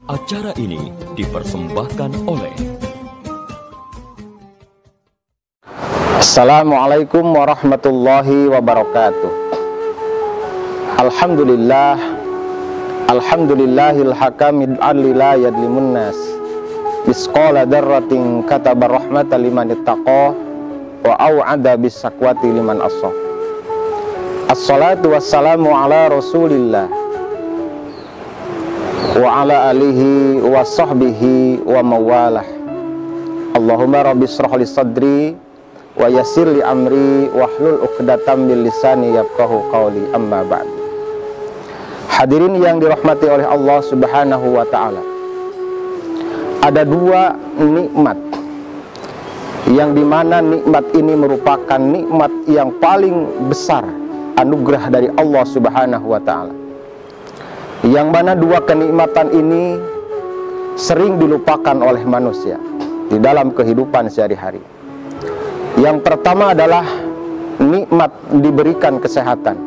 Acara ini dipersembahkan oleh Assalamualaikum warahmatullahi wabarakatuh. Alhamdulillah, alhamdulillahil hakamil adli la yadlimun nas bisqala darratin kataba rahmatan liman ittaqa wa au'ada bisakwati liman assa. Assalatu wassalamu ala rasulillah wa ala alihi wa sahbihi wa mawalah. Allahumma rabbi shrah li sadri wa yassir li amri wahlul 'uqdatam min lisani yafqahu qawli, amma ba'd. Hadirin yang dirahmati oleh Allah Subhanahu wa taala. Ada dua nikmat yang dimana nikmat ini merupakan nikmat yang paling besar, anugerah dari Allah Subhanahu wa taala. Yang mana dua kenikmatan ini sering dilupakan oleh manusia di dalam kehidupan sehari-hari. Yang pertama adalah nikmat diberikan kesehatan,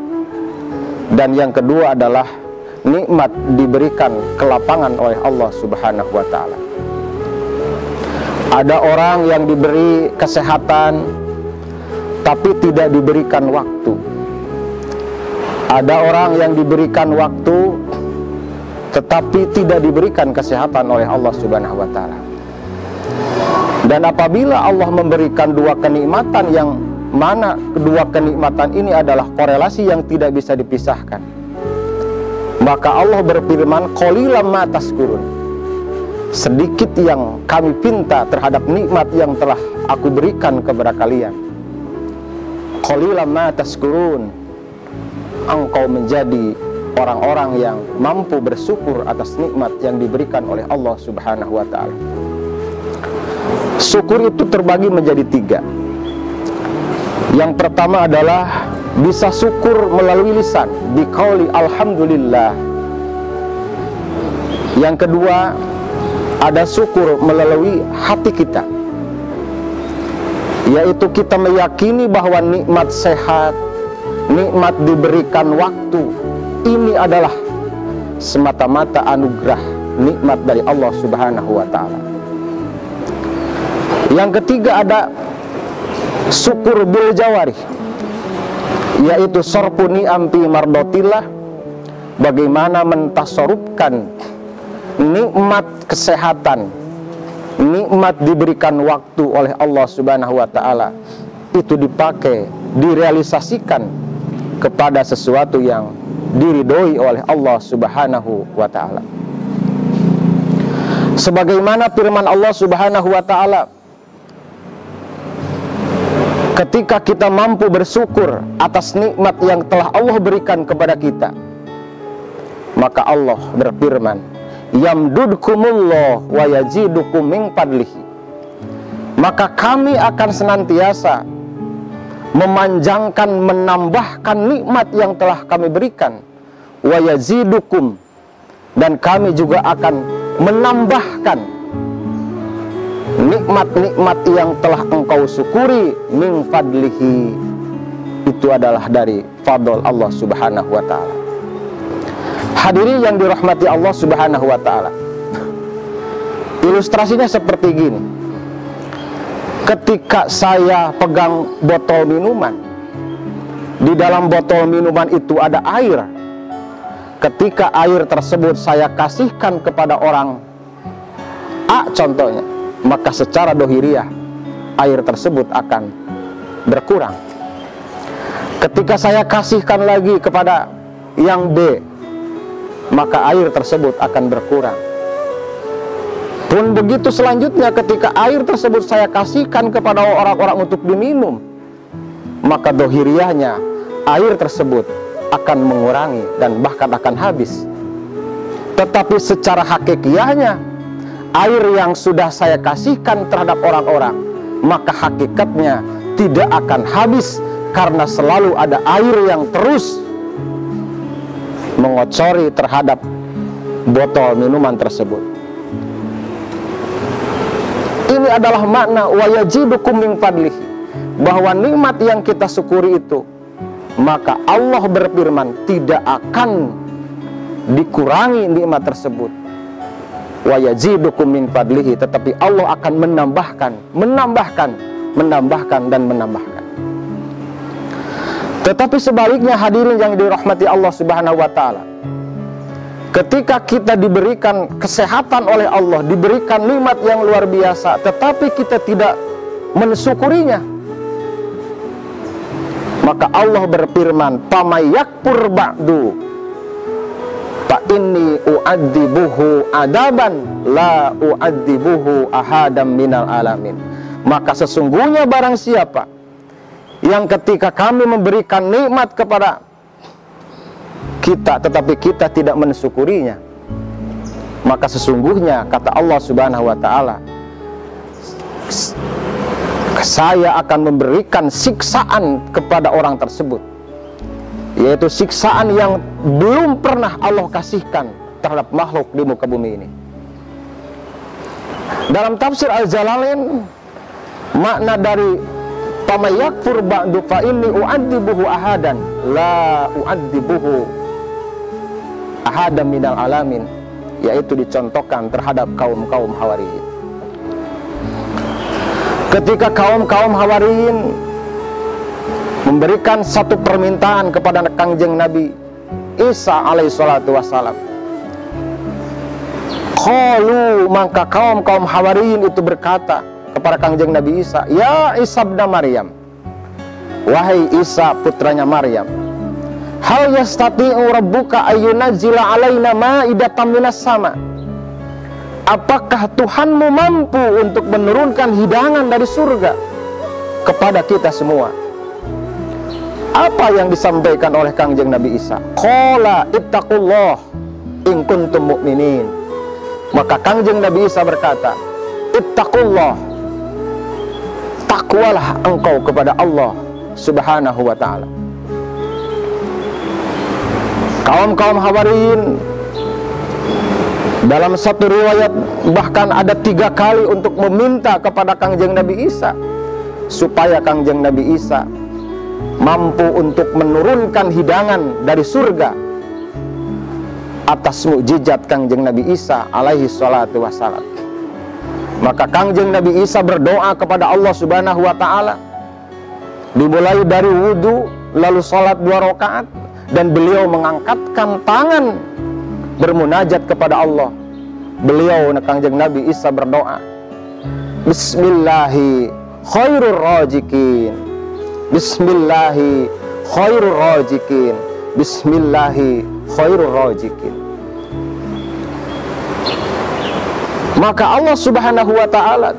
dan yang kedua adalah nikmat diberikan kelapangan oleh Allah Subhanahu wa taala. Ada orang yang diberi kesehatan tapi tidak diberikan waktu. Ada orang yang diberikan waktu tetapi tidak diberikan kesehatan oleh Allah Subhanahu wa taala. Dan apabila Allah memberikan dua kenikmatan, yang mana kedua kenikmatan ini adalah korelasi yang tidak bisa dipisahkan, maka Allah berfirman, qalilan ma tashkurun, sedikit yang kami pinta terhadap nikmat yang telah aku berikan kepada kalian. Qalilan ma tashkurun, engkau menjadi orang-orang yang mampu bersyukur atas nikmat yang diberikan oleh Allah Subhanahu wa ta'ala. Syukur itu terbagi menjadi tiga. Yang pertama adalah bisa syukur melalui lisan, biqauli alhamdulillah. Yang kedua, ada syukur melalui hati kita, yaitu kita meyakini bahwa nikmat sehat, nikmat diberikan waktu, ini adalah semata-mata anugerah, nikmat dari Allah Subhanahu wa ta'ala. Yang ketiga ada syukur bil jawari, yaitu sorfu ni'am fi mardotillah, bagaimana mentasorupkan nikmat kesehatan, nikmat diberikan waktu oleh Allah Subhanahu wa ta'ala, itu dipakai, direalisasikan kepada sesuatu yang diridhoi oleh Allah Subhanahu wa ta'ala. Sebagaimana firman Allah Subhanahu wa ta'ala, ketika kita mampu bersyukur atas nikmat yang telah Allah berikan kepada kita, maka Allah berfirman, yamdudkumullah wa yazidukum min fadlihi, maka kami akan senantiasa memanjangkan, menambahkan nikmat yang telah kami berikan, wa yazidukum, dan kami juga akan menambahkan nikmat-nikmat yang telah engkau syukuri, min fadlihi, itu adalah dari fadl Allah Subhanahu wa ta'ala. Hadirin yang dirahmati Allah Subhanahu wa ta'ala, ilustrasinya seperti gini. Ketika saya pegang botol minuman, di dalam botol minuman itu ada air. Ketika air tersebut saya kasihkan kepada orang A contohnya, maka secara dohiriyah air tersebut akan berkurang. Ketika saya kasihkan lagi kepada yang B, maka air tersebut akan berkurang. Pun begitu selanjutnya, ketika air tersebut saya kasihkan kepada orang-orang untuk diminum, maka dohiriyahnya air tersebut akan mengurangi dan bahkan akan habis. Tetapi secara hakikiyahnya, air yang sudah saya kasihkan terhadap orang-orang, maka hakikatnya tidak akan habis, karena selalu ada air yang terus mengocori terhadap botol minuman tersebut. Ini adalah makna wa yazidukum min fadlihi, bahwa nikmat yang kita syukuri itu, maka Allah berfirman tidak akan dikurangi nikmat tersebut. wa yazidukum min fadlihi, tetapi Allah akan menambahkan dan menambahkan. Tetapi sebaliknya hadirin yang dirahmati Allah Subhanahu wa taala, ketika kita diberikan kesehatan oleh Allah, diberikan nikmat yang luar biasa, tetapi kita tidak mensyukurinya, maka Allah berfirman, "Famay yakfur ba'du fa inni u'adzibuhu adaban la u'adzibuhu ahadam minal alamin." Maka sesungguhnya barang siapa yang ketika kami memberikan nikmat kepada kita tetapi kita tidak mensyukurinya, maka sesungguhnya kata Allah Subhanahu wa taala, saya akan memberikan siksaan kepada orang tersebut, yaitu siksaan yang belum pernah Allah kasihkan terhadap makhluk di muka bumi ini. Dalam tafsir Al-Jalalain, makna dari "Faman yakfur ba'du fa inni u'adzibuhu ahadan la u'adzibuhu ahadam minal alamin", yaitu dicontohkan terhadap kaum-kaum Hawariyin. Ketika kaum-kaum Hawariyin memberikan satu permintaan kepada Kangjeng Nabi Isa alaihi salatu wassalam, qalu, maka kaum-kaum Hawariyin itu berkata kepada Kangjeng Nabi Isa, "Ya Isa bin Maryam, wahai Isa putranya Maryam, hal yastati'u rabbuka ayyunazzila alaina ma'idatan minas sama?" Apakah Tuhanmu mampu untuk menurunkan hidangan dari surga kepada kita semua? Apa yang disampaikan oleh Kangjeng Nabi Isa? Qala ittaqullah in kuntum mu'minin. Maka Kangjeng Nabi Isa berkata, ittaqullah, takwalah engkau kepada Allah Subhanahu wa ta'ala. Kaum-kaum Hawariyin dalam satu riwayat bahkan ada 3 kali untuk meminta kepada Kangjeng Nabi Isa supaya Kangjeng Nabi Isa mampu untuk menurunkan hidangan dari surga atas mukjizat Kangjeng Nabi Isa alaihi salatu wassalam. Maka Kangjeng Nabi Isa berdoa kepada Allah Subhanahu wa ta'ala, dimulai dari wudhu, lalu sholat 2 rakaat, dan beliau mengangkatkan tangan bermunajat kepada Allah. Beliau, Kangjeng Nabi Isa berdoa, Bismillahi khairur rajikin, Bismillahi khairur rajikin, Bismillahi khairur rajikin. Maka Allah Subhanahu wa ta'ala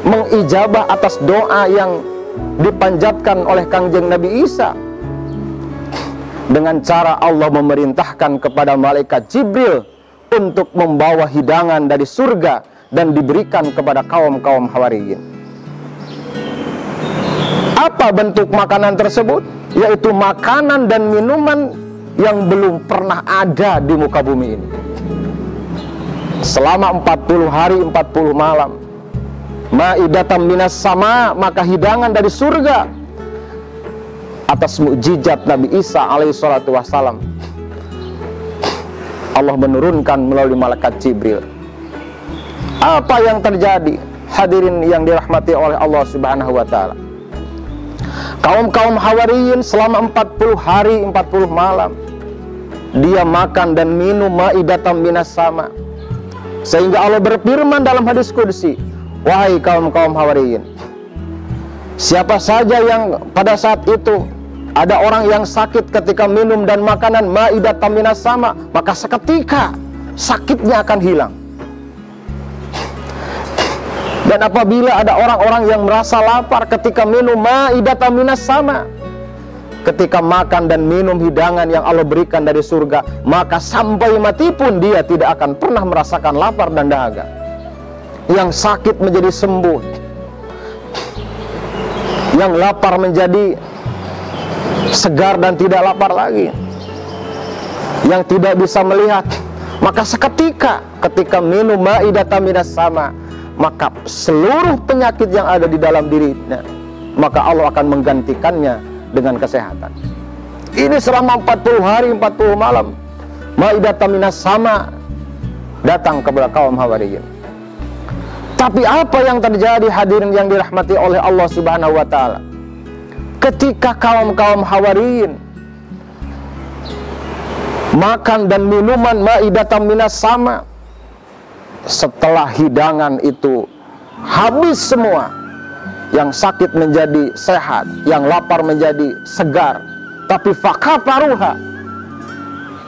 mengijabah atas doa yang dipanjatkan oleh Kangjeng Nabi Isa dengan cara Allah memerintahkan kepada malaikat Jibril untuk membawa hidangan dari surga dan diberikan kepada kaum-kaum Hawariyin. Apa bentuk makanan tersebut? Yaitu makanan dan minuman yang belum pernah ada di muka bumi ini. Selama 40 hari 40 malam, ma'idatan minas sama, maka hidangan dari surga atas mukjizat Nabi Isa alaihi salatu wassalam Allah menurunkan melalui malaikat Jibril. Apa yang terjadi? Hadirin yang dirahmati oleh Allah Subhanahu wa ta'ala, kaum-kaum Hawariyin selama 40 hari 40 malam dia makan dan minum ma'idatan minas sama, sehingga Allah berfirman dalam hadis qudsi, wahai kaum-kaum Hawariyin, siapa saja yang pada saat itu ada orang yang sakit ketika minum dan makanan ma'idatan minas sama, maka seketika sakitnya akan hilang. Dan apabila ada orang-orang yang merasa lapar ketika minum ma'idatan minas sama, ketika makan dan minum hidangan yang Allah berikan dari surga, maka sampai mati pun dia tidak akan pernah merasakan lapar dan dahaga. Yang sakit menjadi sembuh, yang lapar menjadi segar dan tidak lapar lagi, yang tidak bisa melihat, maka seketika ketika minum ma'idatan minas sama, maka seluruh penyakit yang ada di dalam dirinya, maka Allah akan menggantikannya dengan kesehatan. Ini selama 40 hari 40 malam ma'idatan minas sama, datang kepada kaum Hawariyin. Tapi apa yang terjadi hadirin yang dirahmati oleh Allah Subhanahu wa taala? Ketika kaum-kaum Hawariyin makan dan minuman ma'idatan minas sama, setelah hidangan itu habis semua, yang sakit menjadi sehat, yang lapar menjadi segar. Tapi fakafaruha,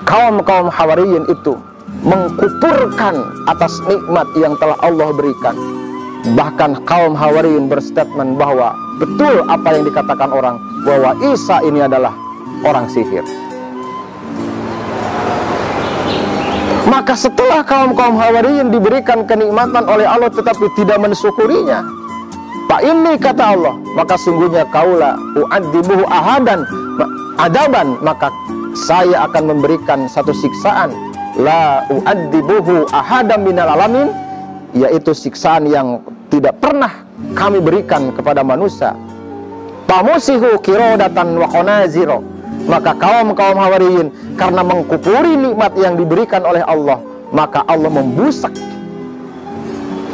kaum-kaum Hawariyin itu mengkufurkan atas nikmat yang telah Allah berikan. Bahkan kaum Hawariyin berstatement bahwa betul apa yang dikatakan orang, bahwa Isa ini adalah orang sihir. Maka setelah kaum-kaum Hawariyin diberikan kenikmatan oleh Allah tetapi tidak mensyukurinya, Pak ini kata Allah, maka sungguhnya kaulah u'adzibuhu adaban, maka saya akan memberikan satu siksaan, la u'adzibuhu ahadam minal alamin, yaitu siksaan yang tidak pernah kami berikan kepada manusia. Pamusihu kirodatan wa khonaziro, maka kaum-kaum Hawariyin karena mengkufuri nikmat yang diberikan oleh Allah, maka Allah membusak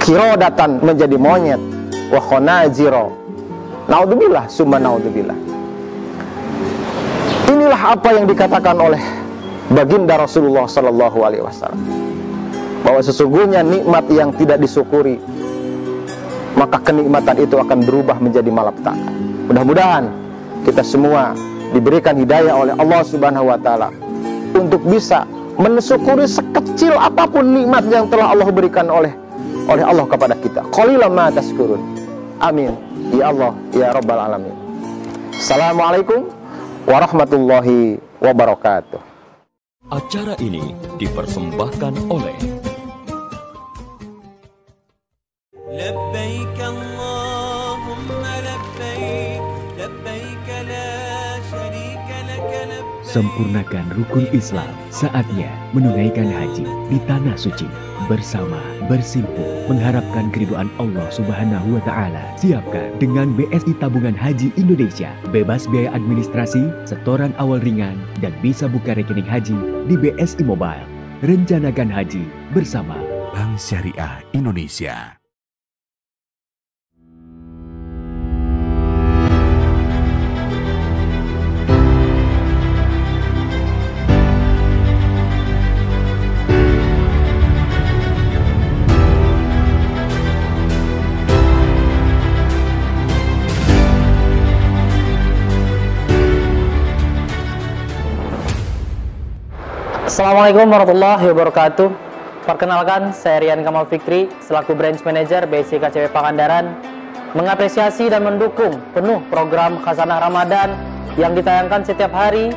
kirodatan menjadi monyet, wa khonaziro. Naudzubillah summa naudzubillah. Inilah apa yang dikatakan oleh baginda Rasulullah sallallahu alaihi wasallam, bahwa sesungguhnya nikmat yang tidak disyukuri, maka kenikmatan itu akan berubah menjadi malapetaka. Mudah-mudahan kita semua diberikan hidayah oleh Allah Subhanahu wa taala untuk bisa mensyukuri sekecil apapun nikmat yang telah Allah berikan oleh Allah kepada kita. Qalilan ma tashkurun. Amin ya Allah ya rabbal alamin. Assalamualaikum warahmatullahi wabarakatuh. Acara ini dipersembahkan oleh Labbaik Allahumma labbaik, labbaik la syarika laka labbaik. Sempurnakan rukun Islam, saatnya menunaikan haji di Tanah Suci. Bersama bersimpuh mengharapkan keridhaan Allah Subhanahu wa taala. Siapkan dengan BSI Tabungan Haji Indonesia, bebas biaya administrasi, setoran awal ringan, dan bisa buka rekening haji di BSI Mobile. Rencanakan haji bersama Bank Syariah Indonesia. Assalamualaikum warahmatullahi wabarakatuh. Perkenalkan, saya Rian Kamal Fikri selaku Branch Manager BSI KCW Pangandaran mengapresiasi dan mendukung penuh program Khazanah Ramadan yang ditayangkan setiap hari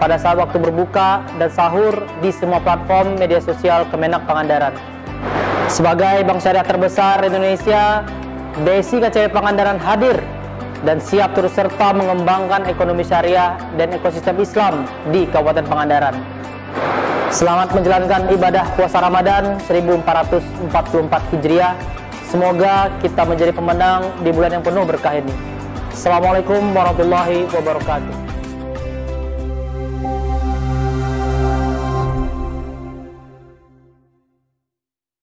pada saat waktu berbuka dan sahur di semua platform media sosial Kemenak Pangandaran. Sebagai bank syariah terbesar Indonesia, BSI KCW Pangandaran hadir dan siap turut serta mengembangkan ekonomi syariah dan ekosistem Islam di Kabupaten Pangandaran. Selamat menjalankan ibadah puasa Ramadan 1444 Hijriah. Semoga kita menjadi pemenang di bulan yang penuh berkah ini. Assalamualaikum warahmatullahi wabarakatuh.